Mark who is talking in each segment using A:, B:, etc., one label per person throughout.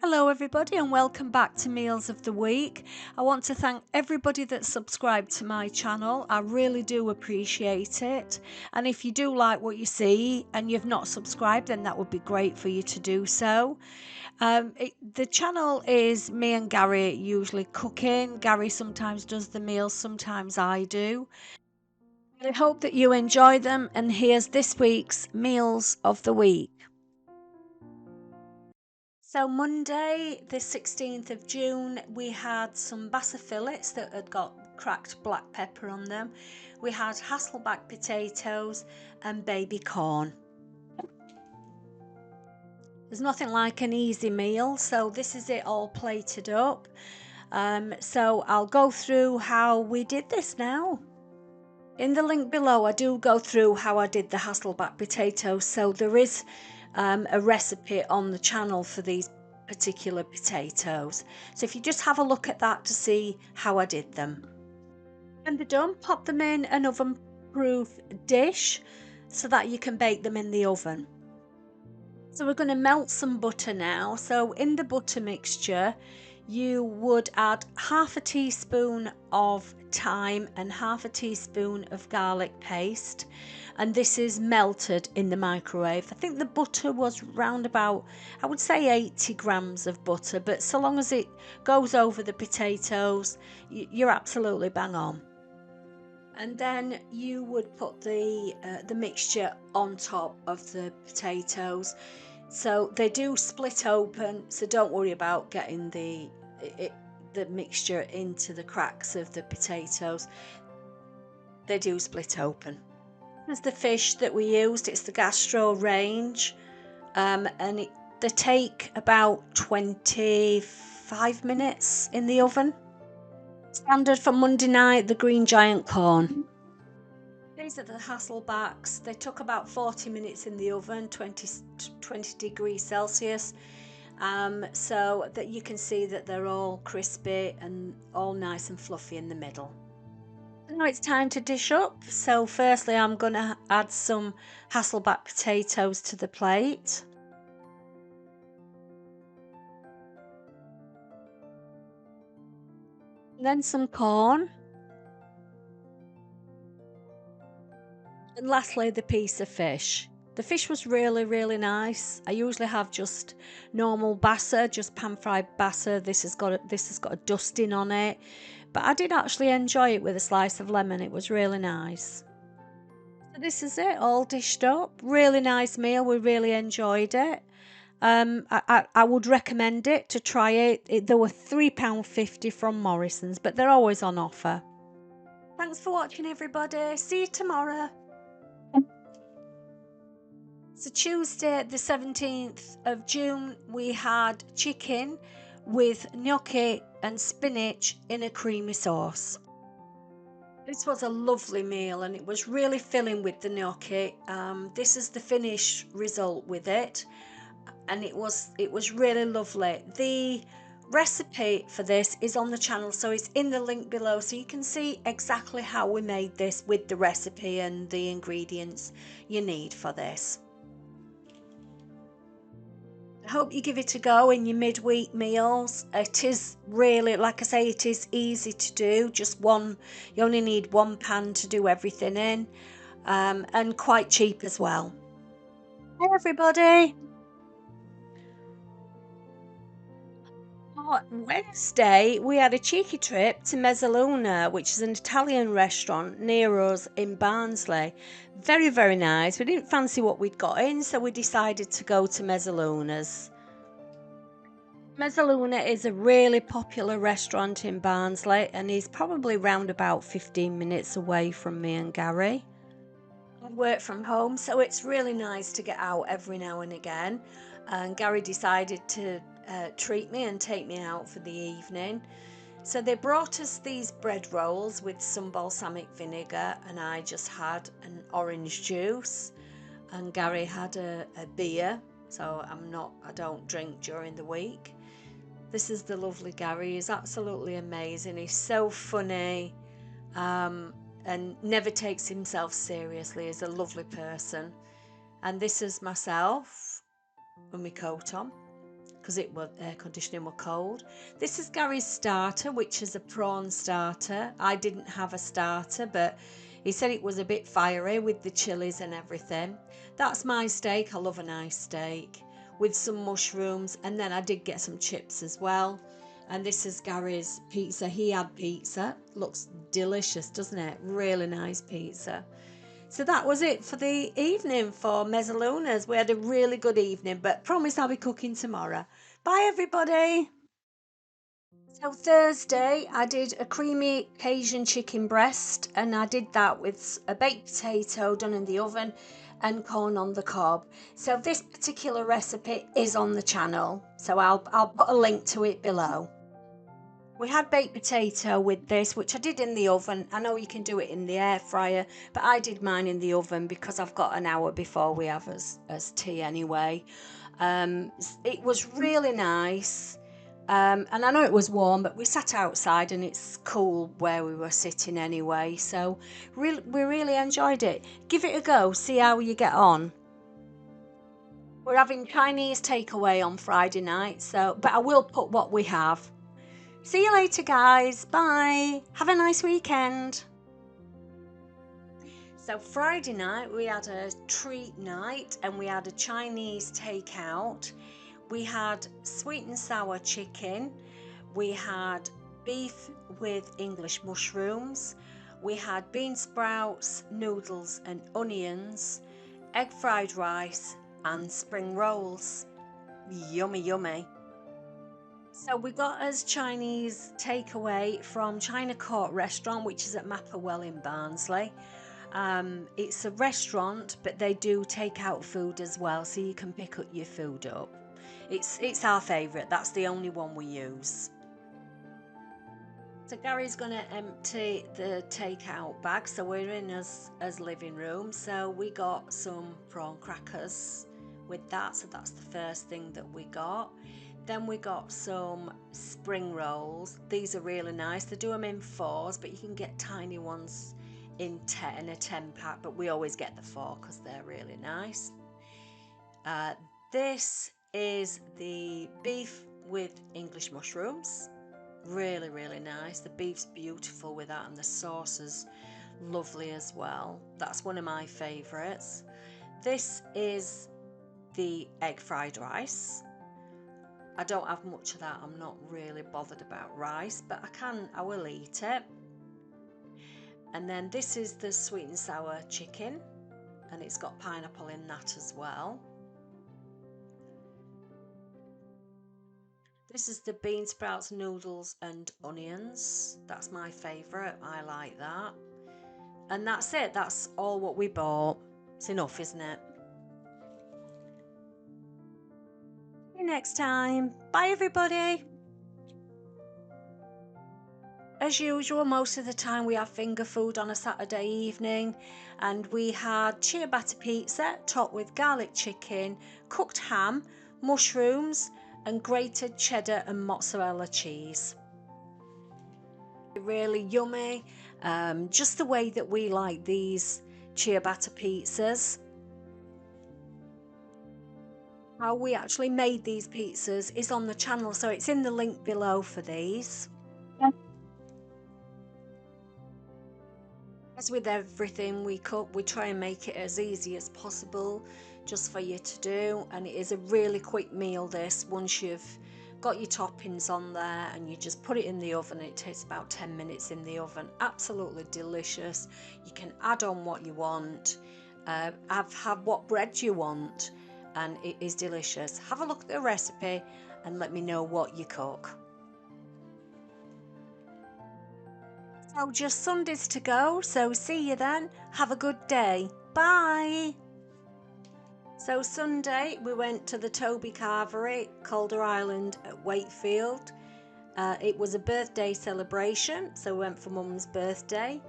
A: Hello everybody and welcome back to Meals of the Week. I want to thank everybody that's subscribed to my channel. I really do appreciate it. And if you do like what you see and you've not subscribed, then that would be great for you to do so. The channel is me and Gary usually cooking. Gary sometimes does the meals, sometimes I do. I hope that you enjoy them, and here's this week's Meals of the Week. So Monday, the 16th of June, we had some Basa fillets that had got cracked black pepper on them. We had Hasselback potatoes and baby corn. There's nothing like an easy meal, so this is it all plated up. So I'll go through how we did this now. In the link below, I do go through how I did the Hasselback potatoes, so there is a recipe on the channel for these particular potatoes. So if you just have a look at that to see how I did them. When they're done, pop them in an oven-proof dish so that you can bake them in the oven. So we're going to melt some butter now. So in the butter mixture, you would add half a teaspoon of thyme and half a teaspoon of garlic paste, and this is melted in the microwave. I think the butter was round about, I would say 80 grams of butter, but so long as it goes over the potatoes, you're absolutely bang on. And then you would put the mixture on top of the potatoes. So they do split open, so don't worry about getting the mixture into the cracks of the potatoes. They do split open. This is the fish that we used. It's the gastro range, and they take about 25 minutes in the oven. Standard for Monday night, the green giant corn. These are the Hasselbacks. They took about 40 minutes in the oven, 20 degrees Celsius, so that you can see that they're all crispy and all nice and fluffy in the middle. Now it's time to dish up. So firstly, I'm going to add some Hasselback potatoes to the plate. Then some corn. And lastly, the piece of fish. The fish was really nice. I usually have just normal Basa, just pan-fried Basa. This has got a dusting on it, but I did actually enjoy it with a slice of lemon. It was really nice. So this is it, all dished up. Really nice meal. We really enjoyed it. I would recommend it to try it. There were £3.50 from Morrison's, but they're always on offer. Thanks for watching, everybody. See you tomorrow. So Tuesday the 17th of June, we had chicken with gnocchi and spinach in a creamy sauce. This was a lovely meal and it was really filling with the gnocchi. This is the finished result with it, and it was really lovely. The recipe for this is on the channel, so it's in the link below, so you can see exactly how we made this with the recipe and the ingredients you need for this. I hope you give it a go in your midweek meals. It is really, like I say, it is easy to do. Just one, you only need one pan to do everything in, and quite cheap as well. Hey everybody. On Wednesday, we had a cheeky trip to Mezzaluna, which is an Italian restaurant near us in Barnsley. Very nice. We didn't fancy what we'd got in, so we decided to go to Mezzaluna's. Mezzaluna is a really popular restaurant in Barnsley and is probably round about 15 minutes away from me and Gary. I work from home, so it's really nice to get out every now and again. And Gary decided to treat me and take me out for the evening. So they brought us these bread rolls with some balsamic vinegar, and I just had an orange juice, and Gary had a beer. So I don't drink during the week. This is the lovely Gary. He's absolutely amazing. He's so funny, and never takes himself seriously. He's a lovely person. And this is myself with my coat on, because it was air conditioning were cold. This is Gary's starter, which is a prawn starter. I didn't have a starter, but he said it was a bit fiery with the chilies and everything. That's my steak. I love a nice steak with some mushrooms, and then I did get some chips as well. And this is Gary's pizza. He had pizza. Looks delicious, doesn't it? Really nice pizza. So that was it for the evening for Mezzalunas. We had a really good evening, but promise I'll be cooking tomorrow. Bye, everybody. So Thursday, I did a creamy Cajun chicken breast, and I did that with a baked potato done in the oven and corn on the cob. So this particular recipe is on the channel, so I'll put a link to it below. We had baked potato with this, which I did in the oven. I know you can do it in the air fryer, but I did mine in the oven because I've got an hour before we have as tea anyway. It was really nice. And I know it was warm, but we sat outside and it's cool where we were sitting anyway. So we really enjoyed it. Give it a go, see how you get on. We're having Chinese takeaway on Friday night, but I will put what we have. See you later, guys. Bye. Have a nice weekend. So Friday night we had a treat night and we had a Chinese takeout. We had sweet and sour chicken. We had beef with English mushrooms. We had bean sprouts, noodles and onions, egg fried rice and spring rolls. Yummy, yummy. So we got us Chinese takeaway from China Court restaurant, which is at Mapplewell in Barnsley. It's a restaurant, but they do take out food as well, so you can pick up your food up. It's our favourite. That's the only one we use. So Gary's going to empty the takeout bag. So we're in as living room. So we got some prawn crackers with that. So that's the first thing that we got. Then we got some spring rolls. These are really nice. They do them in 4s, but you can get tiny ones in a 10 pack, but we always get the 4 because they're really nice. This is the beef with English mushrooms. Really, really nice. The beef's beautiful with that, and the sauce is lovely as well. That's one of my favourites. This is the egg fried rice. I don't have much of that. I'm not really bothered about rice, but I will eat it. And then this is the sweet and sour chicken, and it's got pineapple in that as well. This is the bean sprouts, noodles and onions. That's my favourite. I like that. And that's it. That's all what we bought. It's enough, isn't it? See you next time. Bye, everybody. As usual, most of the time we have finger food on a Saturday evening, and we had ciabatta pizza topped with garlic chicken, cooked ham, mushrooms and grated cheddar and mozzarella cheese. Really yummy, just the way that we like these ciabatta pizzas. How we actually made these pizzas is on the channel, so it's in the link below for these. As with everything we cook, we try and make it as easy as possible just for you to do, and it is a really quick meal this. Once you've got your toppings on there and you just put it in the oven, it takes about 10 minutes in the oven. Absolutely delicious. You can add on what you want, have what bread you want, and it is delicious. Have a look at the recipe and let me know what you cook. So just Sundays to go, so see you then. Have a good day. Bye. So Sunday we went to the Toby Carvery, Calder Island at Wakefield. It was a birthday celebration, so we went for Mum's birthday.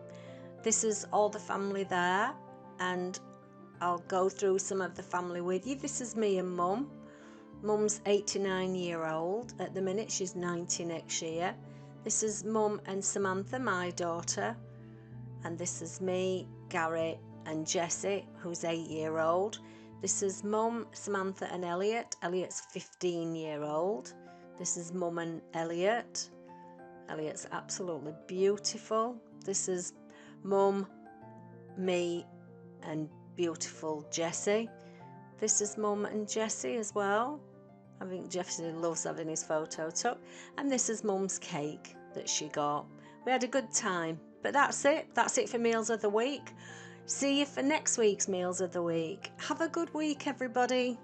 A: This is all the family there, and I'll go through some of the family with you. This is me and Mum. Mum's 89-year-old at the minute. She's 90 next year. This is Mum and Samantha, my daughter, and this is me, Gary and Jessie, who's 8-year-old. This is Mum, Samantha and Elliot. Elliot's 15-year-old. This is Mum and Elliot. Elliot's absolutely beautiful. This is Mum, me and beautiful Jessie. This is Mum and Jessie as well. I think Jessie loves having his photo took. And this is Mum's cake that she got. We had a good time. But that's it. That's it for Meals of the Week. See you for next week's Meals of the Week. Have a good week, everybody.